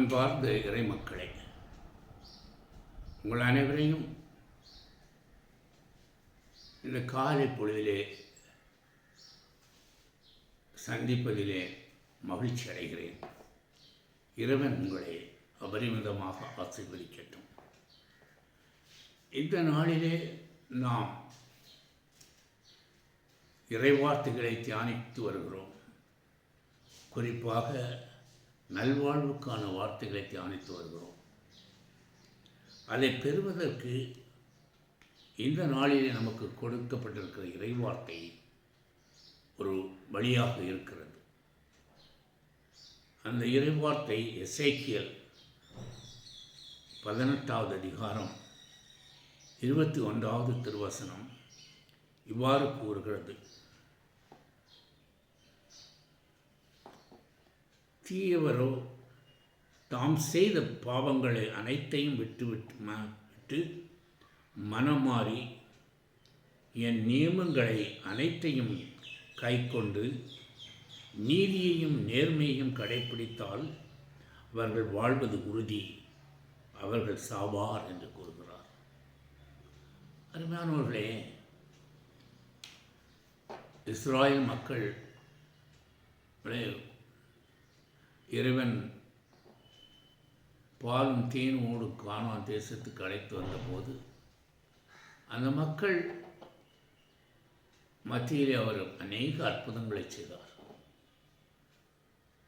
அன்பார்ந்த இறைமக்களே, உங்கள் அனைவரையும் இந்த காலை பொழுதிலே சந்திப்பதிலே மகிழ்ச்சி அடைகிறேன். இறைவன் உங்களை அபரிமிதமாக ஆசீர்வதிக்கட்டும். இந்த நாளிலே நாம் இறைவார்த்தைகளை தியானித்து வருகிறோம். குறிப்பாக நல்வாழ்வுக்கான வார்த்தைகளை தியானித்து வருகிறோம். அதை பெறுவதற்கு இந்த நாளிலே நமக்கு கொடுக்கப்பட்டிருக்கிற இறைவார்த்தை ஒரு வழியாக இருக்கிறது. அந்த இறைவார்த்தை எசேக்கியேல் 18வது அதிகாரம் 21வது திருவசனம் இவ்வாறு கூறுகிறது: தீயவரோ தாம் செய்த பாவங்களை அனைத்தையும் விட்டு மனமாறி என் நியமங்களை அனைத்தையும் கைக்கொண்டு நீதியையும் நேர்மையையும் கடைப்பிடித்தால் அவர்கள் வாழ்வது உறுதி, அவர்கள் சாவார் என்று கூறுகிறார். அருமையானவர்களே, இஸ்ராயேல் மக்கள் இறைவன் பாலும் தேனோடு கானான் தேசத்துக்கு அழைத்து வந்தபோது அந்த மக்கள் மத்தியிலே அவர் அநேக அற்புதங்களை செய்தார்.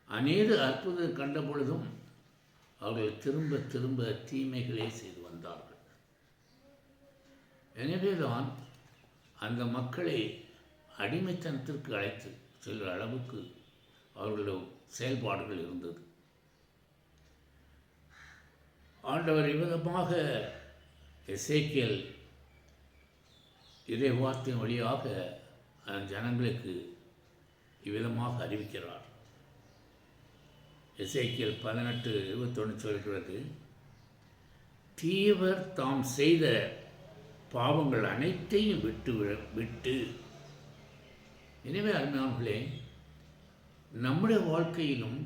அநேக அற்புதம் கண்ட பொழுதும் அவர்கள் திரும்ப திரும்ப தீமைகளே செய்து வந்தார்கள். எனவேதான் அந்த மக்களை அடிமைத்தனத்திற்கு அழைத்து செல்கிற அளவுக்கு அவர்களுடைய செயல்பாடுகள் இருந்தது. ஆண்டவர் இவ்விதமாக எசேக்கியேல் இறைவார்த்தையின் வழியாக அந்த ஜனங்களுக்கு இவ்விதமாக அறிவிக்கிறார். எசேக்கியேல் 18:21 சொல்கிறது: தீயவர் தாம் செய்த பாவங்கள் அனைத்தையும் விட்டு. எனவே அருமையானவர்களே, நம்முடைய வாழ்க்கையிலும்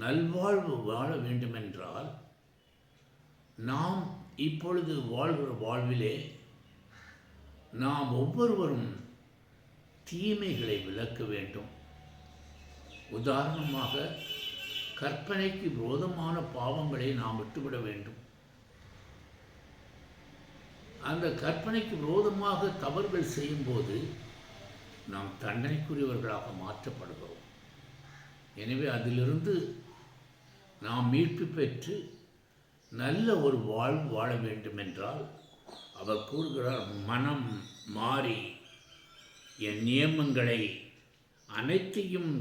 நல்வாழ்வு வாழ வேண்டுமென்றால் நாம் இப்பொழுது வாழ்கிற வாழ்விலே நாம் ஒவ்வொருவரும் தீமைகளை விலக்க வேண்டும். உதாரணமாக, கற்பனைக்கு விரோதமான பாவங்களை நாம் விட்டுவிட வேண்டும். அந்த கற்பனைக்கு விரோதமாக தவறுகள் செய்யும்போது நாம் தண்டனைக்குரியவர்களாக மாற்றப்படுகிறோம். எனவே அதிலிருந்து நாம் மீட்பு பெற்று நல்ல ஒரு வாழ்வு வாழ வேண்டுமென்றால் அவர் கூறுகிறார்: மனம் மாறி என் நியமங்களை அனைத்தையும்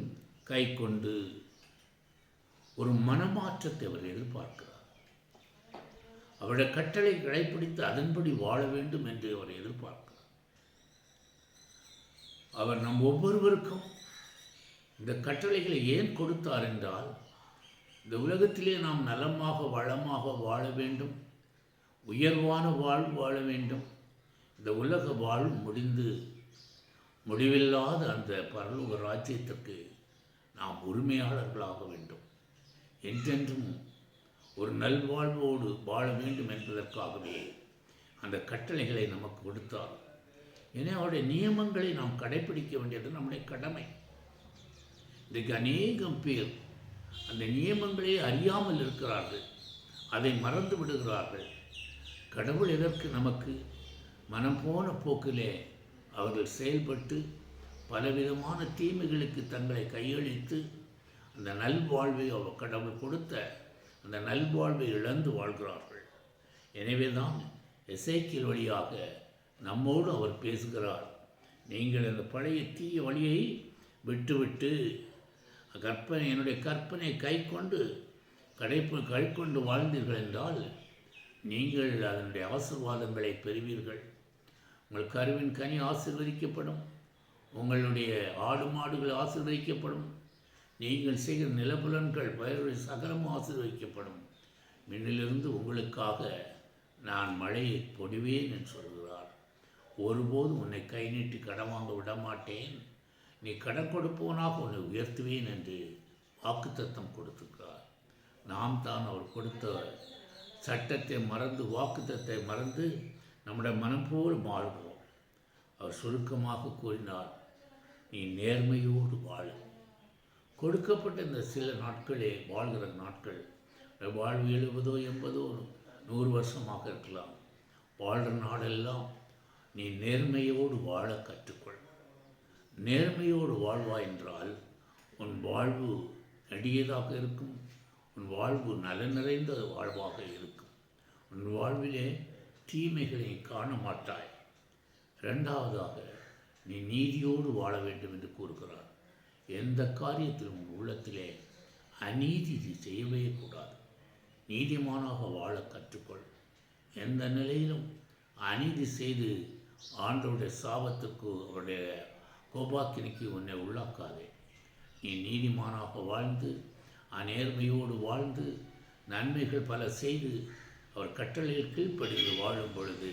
கை கொண்டு. ஒரு மனமாற்றத்தை அவர் எதிர்பார்க்கிறார். அவருடைய கட்டளை கடைப்பிடித்து அதன்படி வாழ வேண்டும் என்று அவர் எதிர்பார்க்கிறார். அவர் நம் ஒவ்வொருவருக்கும் இந்த கட்டளைகளை ஏன் கொடுத்தார் என்றால், இந்த உலகத்திலே நாம் நலமாக வளமாக வாழ வேண்டும், உயர்வான வாழ்வு வாழ வேண்டும். இந்த உலக வாழ்வு முடிந்து முடிவில்லாத அந்த பரலோக ராஜ்யத்திற்கு நாம் உரிமையாளர்களாக வேண்டும். என்றென்றும் ஒரு நல்வாழ்வோடு வாழ வேண்டும் என்பதற்காகவே அந்த கட்டளைகளை நமக்கு கொடுத்தார். ஏன்னா அவருடைய நியமங்களை நாம் கடைப்பிடிக்க வேண்டியது நம்முடைய கடமை. இன்றைக்கு அநேகம் பேர் அந்த நியமங்களே அறியாமல் இருக்கிறார்கள், அதை மறந்து விடுகிறார்கள். கடவுள் எதற்கு நமக்கு மனம் போன போக்கிலே அவர்கள் செயல்பட்டு பலவிதமான தீமைகளுக்கு தங்களை கையளித்து அந்த நல்வாழ்வை அவர் கடவுள் கொடுத்த அந்த நல்வாழ்வை இழந்து வாழ்கிறார்கள். எனவே தான் எசேக்கியேல் வழியாக நம்மோடு அவர் பேசுகிறார். நீங்கள் அந்த பழைய தீய வழியை விட்டுவிட்டு என்னுடைய கற்பனை கை கொண்டு வாழ்ந்தீர்கள் என்றால் நீங்கள் அதனுடைய ஆசீர்வாதங்களை பெறுவீர்கள். உங்கள் கருவின் கனி ஆசீர்வதிக்கப்படும், உங்களுடைய ஆடு மாடுகள் ஆசீர்வதிக்கப்படும், நீங்கள் செய்கிற நிலப்புலன்கள் பயிர்கள் சகலமும் ஆசீர்வதிக்கப்படும். மின்னிலிருந்து உங்களுக்காக நான் மழையை பொழிவேன் என்று சொல்கிறார். ஒருபோதும் உன்னை கை நீட்டி கடன் வாங்க விடமாட்டேன், நீ கடன் கொடுப்பவனாக உன்னை உயர்த்துவேன் என்று வாக்குத்தத்தம் கொடுத்திருக்கிறார். நாம் தான் அவர் கொடுத்த சட்டத்தை மறந்து, வாக்குத்தத்தை மறந்து நம்முடைய மனம் போல் வாழ்கிறோம். அவர் சுருக்கமாக கூறினார், நீ நேர்மையோடு வாழ. கொடுக்கப்பட்ட இந்த சில நாட்களே வாழ்கிற நாட்கள். வாழ்வு 70 80 100 வருஷமாக இருக்கலாம். வாழ்கிற நாடெல்லாம் நீ நேர்மையோடு வாழ கற்றுக்கொள். நேர்மையோடு வாழ்வா என்றால் உன் வாழ்வு நெடியதாக இருக்கும். உன் வாழ்வு நலன் நிறைந்த வாழ்வாக இருக்கும். உன் வாழ்விலே தீமைகளை காண மாட்டாய். இரண்டாவதாக, நீ நீதியோடு வாழ வேண்டும் என்று கூறுகிறார். எந்த காரியத்திலும் உன் உள்ளத்திலே அநீதி செய்யவே கூடாது. நீதிமானாக வாழ கற்றுக்கொள். எந்த நிலையிலும் அநீதி செய்து ஆண்டவருடைய சாபத்துக்கு, அவருடைய கோபாக்கினைக்கு உன்னை உள்ளாக்காதே. நீ நீதிமானாக வாழ்ந்து, நேர்மையோடு வாழ்ந்து, நன்மைகள் பல செய்து, அவர் கட்டளையில் கீழ்ப்படிந்து வாழும் பொழுது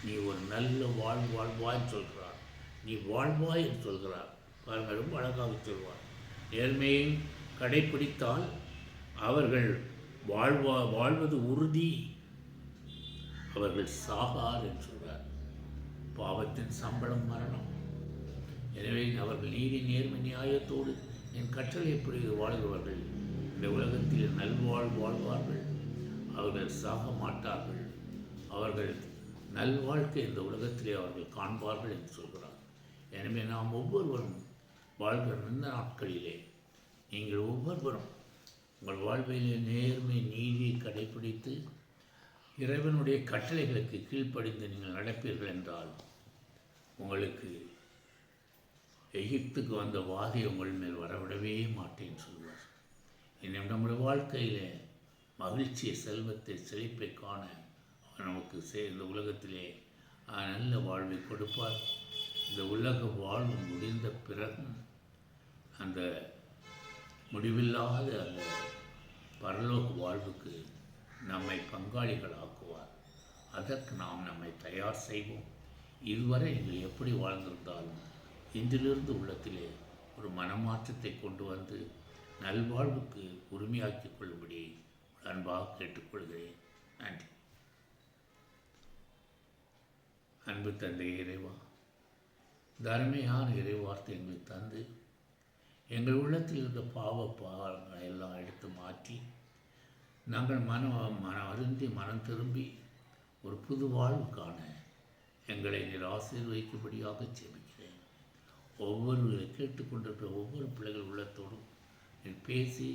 நீ ஒரு நல்ல வாழ்வாய் சொல்கிறார். நீ வாழ்வாய் என்று சொல்கிறார். பாருங்கள், ரொம்ப அழகாக சொல்வார். நேர்மையை கடைப்பிடித்தால் அவர்கள் வாழ்வது உறுதி, அவர்கள் சாகார் என்று சொல்கிறார். பாவத்தின் சம்பளம் மரணம். எனவே அவர்கள் நீதி நேர்மை நியாயத்தோடு என் கட்டளை எப்படி வாழ்கிறவர்கள் இந்த உலகத்தில் வாழ்வார்கள். அவர்கள் சாக மாட்டார்கள். அவர்கள் நல்வாழ்க்கை இந்த உலகத்திலே அவர்கள் காண்பார்கள் என்று சொல்கிறார். எனவே நாம் ஒவ்வொருவரும் வாழ்கிற இந்த நாட்களிலே நீங்கள் ஒவ்வொருவரும் உங்கள் வாழ்விலே நேர்மை நீதியை கடைப்பிடித்து இறைவனுடைய கட்டளைகளுக்கு கீழ்ப்படிந்து நீங்கள் நடப்பீர்கள் என்றால் உங்களுக்கு எகிப்துக்கு வந்த வாதை உங்கள் மேல் வரவிடவே மாட்டேன்னு சொல்வார். இன்னும் நம்முடைய வாழ்க்கையில் மகிழ்ச்சியை, செல்வத்தை, செழிப்பை காண அவர் நமக்கு இந்த உலகத்திலே நல்ல வாழ்வை கொடுப்பார். இந்த உலக வாழ்வு முடிந்த பிறகும் அந்த முடிவில்லாத அந்த பரலோக வாழ்வுக்கு நம்மை பங்காளிகள் ஆக்குவார். அதற்கு நாம் நம்மை தயார் செய்வோம். இதுவரை நீங்கள் எப்படி வாழ்ந்திருந்தாலும் இன்றிலிருந்து உள்ளத்திலே ஒரு மனமாற்றத்தை கொண்டு வந்து நல்வாழ்வுக்கு உரிமையாக்கிக் கொள்ளும்படி அன்பாக கேட்டுக்கொள்கிறேன். நன்றி. அன்பு தந்தை இறைவா, தர்மையான இறைவார்த்தை எங்களுக்கு தந்து எங்கள் உள்ளத்தில் இருந்த பாவங்களை எல்லாம் எடுத்து மாற்றி நாங்கள் மனம் அருந்தி மனம் திரும்பி ஒரு புது வாழ்வு காண எங்களை நீர் ஆசீர்வதிக்கும்படியாக ஜெபிக்கிறேன். ஒவ்வொரு கேட்டுக்கொண்டிருக்கிற ஒவ்வொரு பிள்ளைகள் உள்ளத்தோடும் நீர் பேசி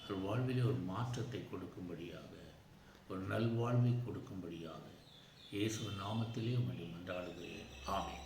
ஒரு வாழ்விலே ஒரு மாற்றத்தை கொடுக்கும்படியாக, ஒரு நல்வாழ்வை கொடுக்கும்படியாக இயேசுவின் நாமத்திலே உம்மை மன்றாடுகிறேன். ஆமென்.